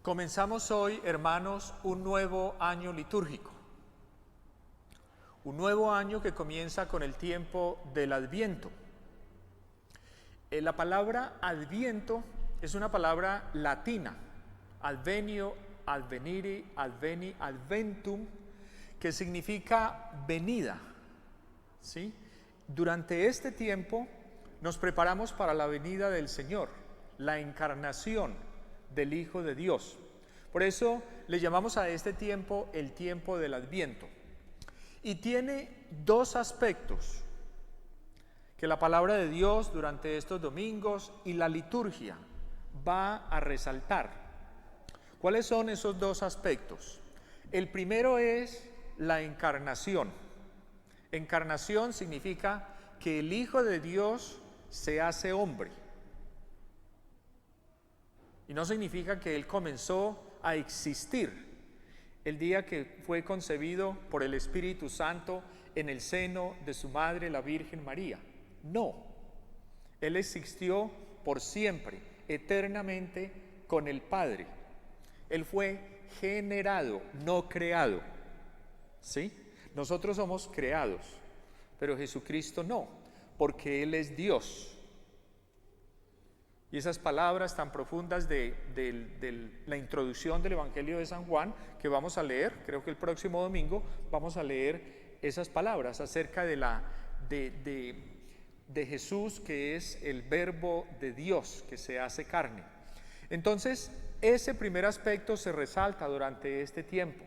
Comenzamos hoy, hermanos, un nuevo año litúrgico. Un nuevo año que comienza con el tiempo del Adviento. La palabra Adviento es una palabra latina, advenio, adveniri, adveni, adventum, que significa venida, ¿sí? Durante este tiempo nos preparamos para la venida del Señor, la encarnación del Hijo de Dios. Por eso le llamamos a este tiempo el tiempo del Adviento. Y tiene dos aspectos que la palabra de Dios durante estos domingos y la liturgia va a resaltar. ¿Cuáles son esos dos aspectos? El primero es la encarnación. Encarnación significa que el Hijo de Dios se hace hombre. Y no significa que Él comenzó a existir el día que fue concebido por el Espíritu Santo en el seno de su madre, la Virgen María. No, Él existió por siempre, eternamente con el Padre. Él fue generado, no creado. ¿Sí? Nosotros somos creados, pero Jesucristo no, porque Él es Dios. Y esas palabras tan profundas de la introducción del Evangelio de San Juan, que vamos a leer, creo que el próximo domingo vamos a leer esas palabras acerca de Jesús, que es el Verbo de Dios, que se hace carne. Entonces, ese primer aspecto se resalta durante este tiempo.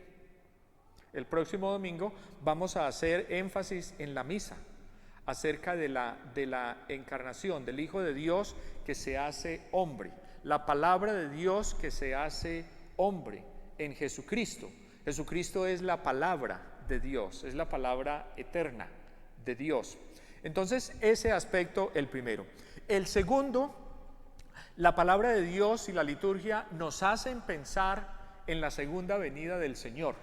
El próximo domingo vamos a hacer énfasis en la misa, acerca de la encarnación del Hijo de Dios que se hace hombre, la palabra de Dios que se hace hombre en Jesucristo. Jesucristo es la palabra de Dios, es la palabra eterna de Dios. Entonces, ese aspecto, el primero. El segundo, la palabra de Dios y la liturgia nos hacen pensar en la segunda venida del Señor,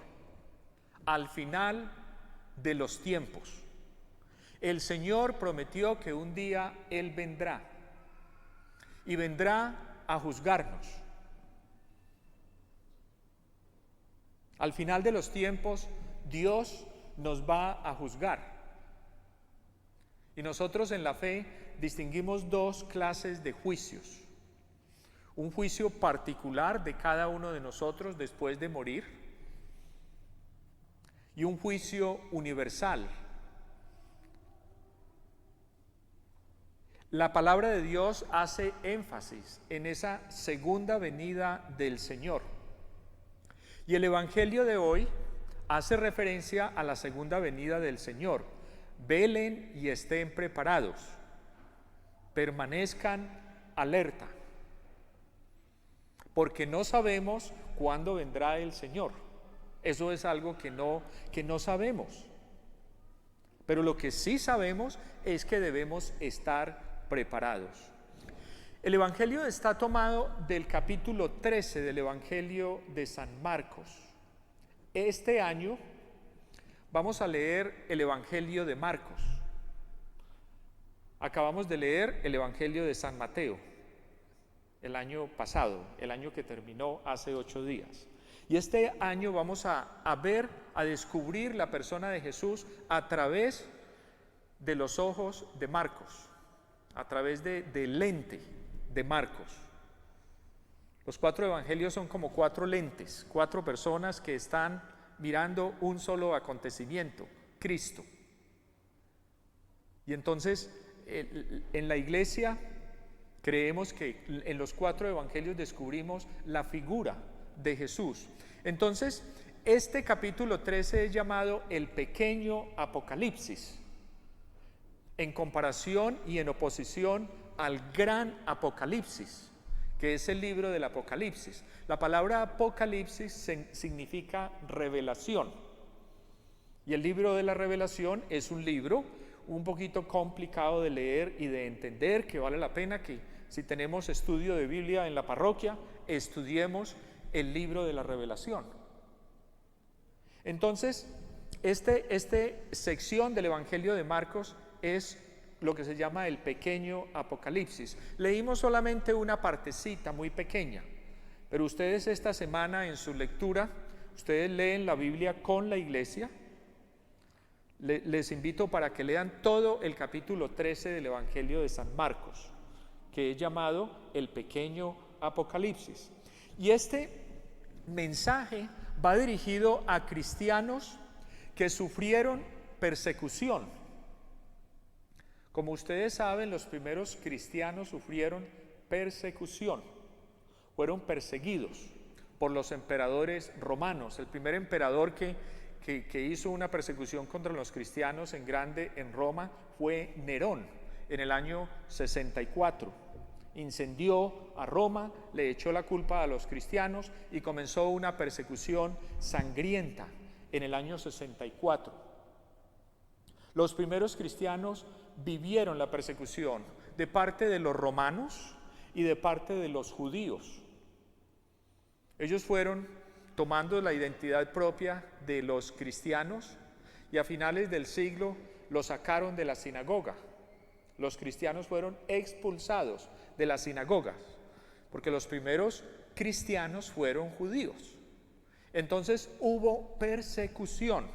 al final de los tiempos. El Señor prometió que un día Él vendrá y vendrá a juzgarnos. Al final de los tiempos, Dios nos va a juzgar. Y nosotros en la fe distinguimos dos clases de juicios. Un juicio particular de cada uno de nosotros después de morir y un juicio universal. La palabra de Dios hace énfasis en esa segunda venida del Señor. Y el Evangelio de hoy hace referencia a la segunda venida del Señor. Velen y estén preparados, permanezcan alerta, porque no sabemos cuándo vendrá el Señor. Eso es algo que no sabemos. Pero lo que sí sabemos es que debemos estar preparados. El Evangelio está tomado del capítulo 13 del Evangelio de San Marcos. Este año vamos a leer el Evangelio de Marcos. Acabamos de leer el Evangelio de San Mateo el año pasado, el año que terminó hace 8 días. Y este año vamos a descubrir la persona de Jesús a través de los ojos de Marcos, a través del lente de Marcos. Los 4 evangelios son como 4 lentes, 4 personas que están mirando un solo acontecimiento, Cristo. Y entonces, en la iglesia creemos que en los 4 evangelios descubrimos la figura de Jesús. Entonces, este capítulo 13 es llamado el pequeño Apocalipsis, en comparación y en oposición al gran Apocalipsis, que es el libro del Apocalipsis. La palabra Apocalipsis significa revelación, y el libro de la revelación es un libro un poquito complicado de leer y de entender, que vale la pena que si tenemos estudio de Biblia en la parroquia, estudiemos el libro de la revelación. Entonces, esta sección del Evangelio de Marcos es lo que se llama el pequeño Apocalipsis. Leímos solamente una partecita muy pequeña, Pero ustedes esta semana en su lectura, ustedes leen la Biblia con la iglesia. Les invito para que lean todo el capítulo 13 del Evangelio de San Marcos, que es llamado el pequeño Apocalipsis. Y este mensaje va dirigido a cristianos que sufrieron persecución. Como ustedes saben, los primeros cristianos sufrieron persecución, fueron perseguidos por los emperadores romanos. El primer emperador que hizo una persecución contra los cristianos en grande en Roma fue Nerón, en el año 64. Incendió a Roma, le echó la culpa a los cristianos y comenzó una persecución sangrienta en el año 64. Los primeros cristianos vivieron la persecución de parte de los romanos y de parte de los judíos. Ellos fueron tomando la identidad propia de los cristianos y a finales del siglo los sacaron de la sinagoga. Los cristianos fueron expulsados de las sinagogas porque los primeros cristianos fueron judíos. Entonces hubo persecución.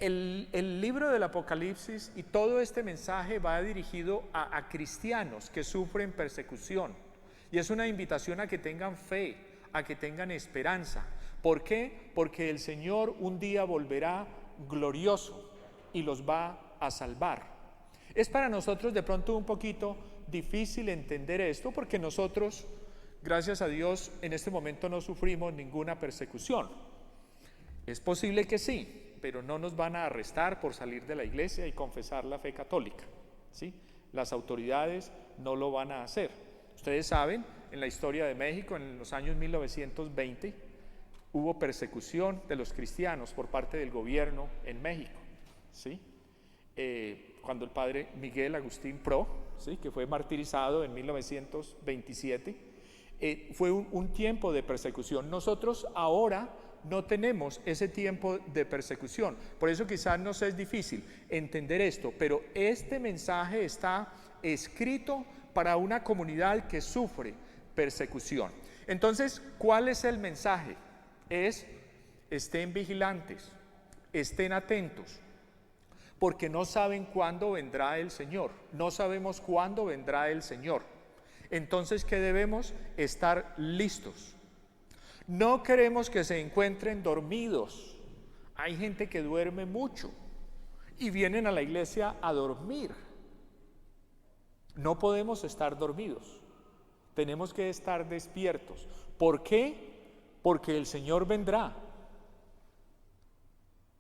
El libro del Apocalipsis y todo este mensaje va dirigido a cristianos que sufren persecución. Y es una invitación a que tengan fe, a que tengan esperanza. ¿Por qué? Porque el Señor un día volverá glorioso y los va a salvar. Es para nosotros de pronto un poquito difícil entender esto porque nosotros, gracias a Dios, en este momento no sufrimos ninguna persecución. Es posible que sí, pero no nos van a arrestar por salir de la iglesia y confesar la fe católica, ¿sí? Las autoridades no lo van a hacer. Ustedes saben, en la historia de México, en los años 1920, hubo persecución de los cristianos por parte del gobierno en México, ¿sí? Cuando el padre Miguel Agustín Pro, ¿sí?, que fue martirizado en 1927, fue un tiempo de persecución. Nosotros ahora no tenemos ese tiempo de persecución, por eso quizás nos es difícil entender esto, pero este mensaje está escrito para una comunidad que sufre persecución. Entonces, ¿cuál es el mensaje? Estén vigilantes, estén atentos, porque no saben cuándo vendrá el Señor, no sabemos cuándo vendrá el Señor. Entonces, ¿qué debemos? Estar listos. No queremos que se encuentren dormidos. Hay gente que duerme mucho y vienen a la iglesia a dormir. No podemos estar dormidos, tenemos que estar despiertos. ¿Por qué? Porque el Señor vendrá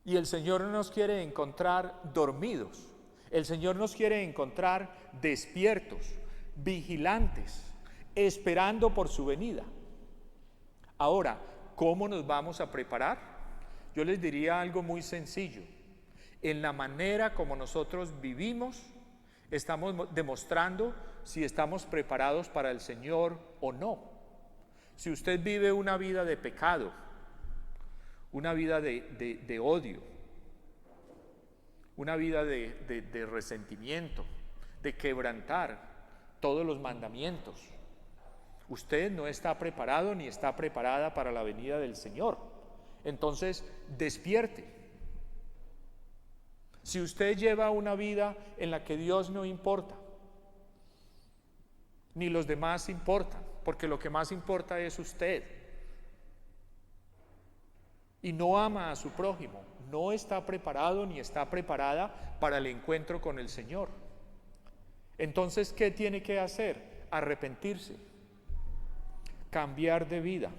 y el Señor no nos quiere encontrar dormidos, el Señor nos quiere encontrar despiertos, vigilantes, esperando por su venida. Ahora, ¿cómo nos vamos a preparar? Yo les diría algo muy sencillo. En la manera como nosotros vivimos, estamos demostrando si estamos preparados para el Señor o no. Si usted vive una vida de pecado, una vida de odio, una vida de resentimiento, de quebrantar todos los mandamientos, usted no está preparado ni está preparada para la venida del Señor. Entonces, despierte. Si usted lleva una vida en la que Dios no importa, ni los demás importan, porque lo que más importa es usted, y no ama a su prójimo, no está preparado ni está preparada para el encuentro con el Señor. Entonces, ¿qué tiene que hacer? Arrepentirse, cambiar de vida,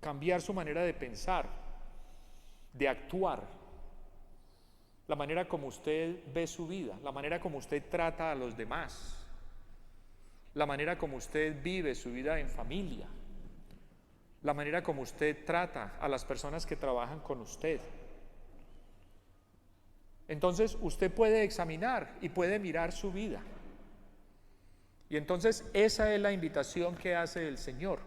cambiar su manera de pensar, de actuar, la manera como usted ve su vida, la manera como usted trata a los demás, la manera como usted vive su vida en familia, la manera como usted trata a las personas que trabajan con usted. Entonces usted puede examinar y puede mirar su vida. Y entonces esa es la invitación que hace el Señor.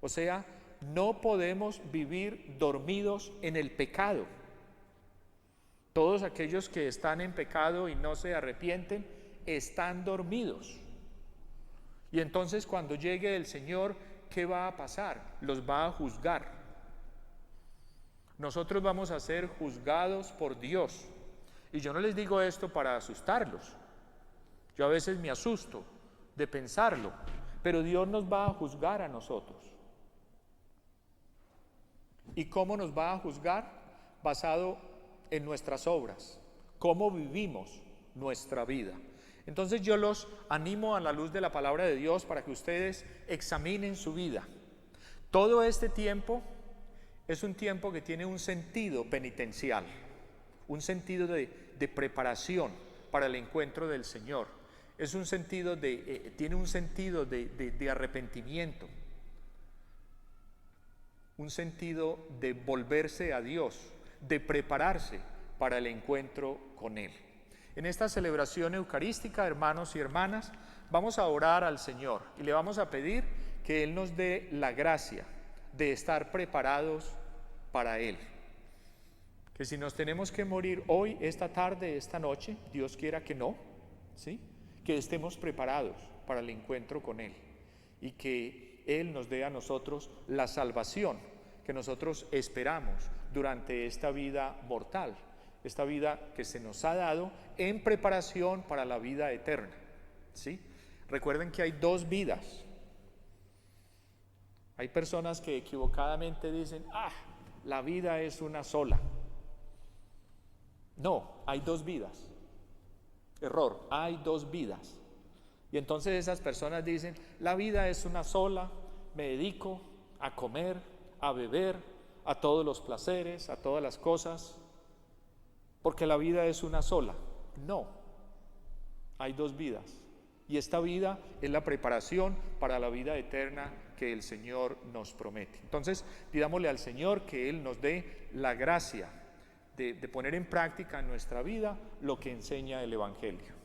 O sea, no podemos vivir dormidos en el pecado. Todos aquellos que están en pecado y no se arrepienten, están dormidos. Y entonces cuando llegue el Señor, ¿qué va a pasar? Los va a juzgar. Nosotros vamos a ser juzgados por Dios. Y yo no les digo esto para asustarlos. Yo a veces me asusto de pensarlo, pero Dios nos va a juzgar a nosotros. ¿Y cómo nos va a juzgar? Basado en nuestras obras, cómo vivimos nuestra vida. Entonces yo los animo a la luz de la palabra de Dios para que ustedes examinen su vida. Todo este tiempo es un tiempo que tiene un sentido penitencial, un sentido de preparación para el encuentro del Señor. Es un sentido tiene un sentido de arrepentimiento, un sentido de volverse a Dios, de prepararse para el encuentro con Él. En esta celebración eucarística, hermanos y hermanas, vamos a orar al Señor y le vamos a pedir que Él nos dé la gracia de estar preparados para Él. Que si nos tenemos que morir hoy, esta tarde, esta noche, Dios quiera que no, ¿sí? Que estemos preparados para el encuentro con Él y que Él nos dé a nosotros la salvación que nosotros esperamos durante esta vida mortal, esta vida que se nos ha dado en preparación para la vida eterna, ¿sí? Recuerden que hay dos vidas. Hay personas que equivocadamente dicen, la vida es una sola. No, hay dos vidas. Error, hay dos vidas. Y entonces esas personas dicen, la vida es una sola, me dedico a comer, a beber, a todos los placeres, a todas las cosas, porque la vida es una sola. No, hay dos vidas. Y esta vida es la preparación para la vida eterna que el Señor nos promete. Entonces, pidámosle al Señor que Él nos dé la gracia de poner en práctica en nuestra vida lo que enseña el Evangelio.